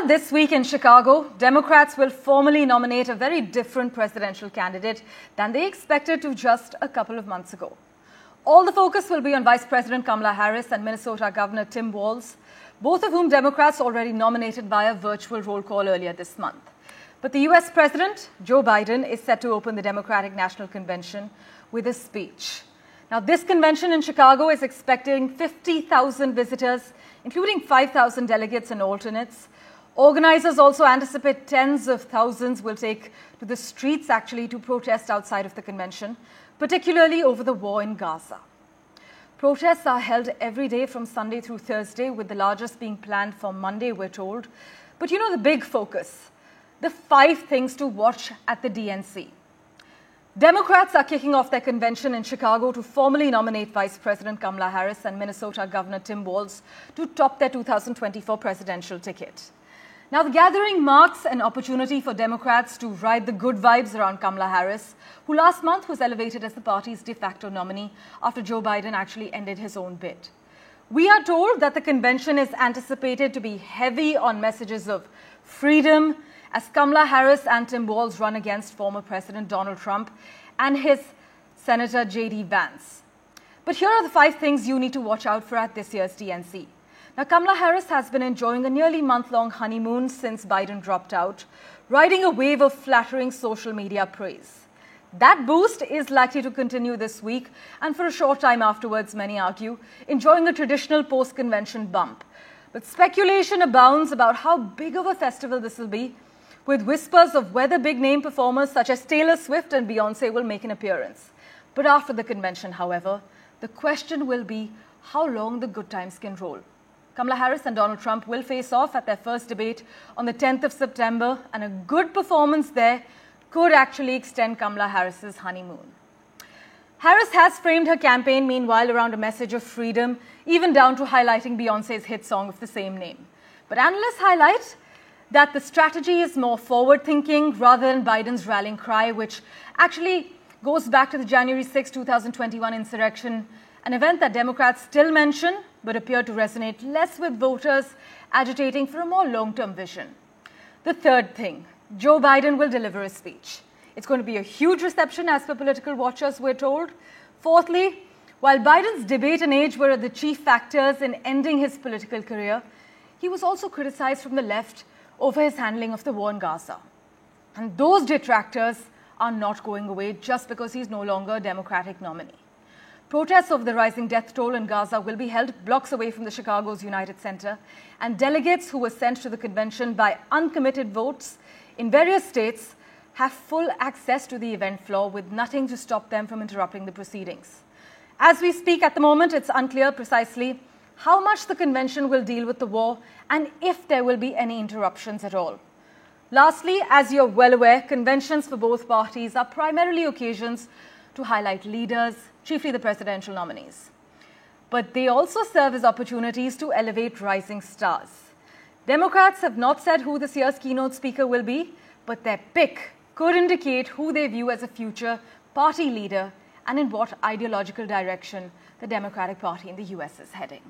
This week in Chicago, Democrats will formally nominate a very different presidential candidate than they expected to just a couple of months ago. All the focus will be on Vice President Kamala Harris and Minnesota Governor Tim Walz, both of whom Democrats already nominated via virtual roll call earlier this month. But the US President, Joe Biden, is set to open the Democratic National Convention with a speech. Now, this convention in Chicago is expecting 50,000 visitors, including 5,000 delegates and alternates. Organizers also anticipate tens of thousands will take to the streets actually to protest outside of the convention, particularly over the war in Gaza. Protests are held every day from Sunday through Thursday, with the largest being planned for Monday, we're told. But you know the big focus, the 5 things to watch at the DNC. Democrats are kicking off their convention in Chicago to formally nominate Vice President Kamala Harris and Minnesota Governor Tim Walz to top their 2024 presidential ticket. Now, the gathering marks an opportunity for Democrats to ride the good vibes around Kamala Harris, who last month was elevated as the party's de facto nominee after Joe Biden actually ended his own bid. We are told that the convention is anticipated to be heavy on messages of freedom, as Kamala Harris and Tim Walz run against former President Donald Trump and his Senator J.D. Vance. But here are the 5 things you need to watch out for at this year's DNC. Now, Kamala Harris has been enjoying a nearly month-long honeymoon since Biden dropped out, riding a wave of flattering social media praise. That boost is likely to continue this week, and for a short time afterwards, many argue, enjoying a traditional post-convention bump. But speculation abounds about how big of a festival this will be, with whispers of whether big-name performers such as Taylor Swift and Beyoncé will make an appearance. But after the convention, however, the question will be how long the good times can roll. Kamala Harris and Donald Trump will face off at their first debate on the 10th of September, and a good performance there could actually extend Kamala Harris's honeymoon. Harris has framed her campaign, meanwhile, around a message of freedom, even down to highlighting Beyoncé's hit song of the same name. But analysts highlight that the strategy is more forward-thinking rather than Biden's rallying cry, which actually goes back to the January 6, 2021 insurrection, an event that Democrats still mention but appear to resonate less with voters agitating for a more long-term vision. The third thing, Joe Biden will deliver a speech. It's going to be a huge reception, as per political watchers, we're told. Fourthly, while Biden's debate and age were the chief factors in ending his political career, he was also criticized from the left over his handling of the war in Gaza. And those detractors are not going away just because he's no longer a Democratic nominee. Protests over the rising death toll in Gaza will be held blocks away from the Chicago's United Center, and delegates who were sent to the convention by uncommitted votes in various states have full access to the event floor, with nothing to stop them from interrupting the proceedings. As we speak at the moment, it's unclear precisely how much the convention will deal with the war and if there will be any interruptions at all. Lastly, as you're well aware, conventions for both parties are primarily occasions to highlight leaders, chiefly the presidential nominees. But they also serve as opportunities to elevate rising stars. Democrats have not said who this year's keynote speaker will be, but their pick could indicate who they view as a future party leader and in what ideological direction the Democratic Party in the US is heading.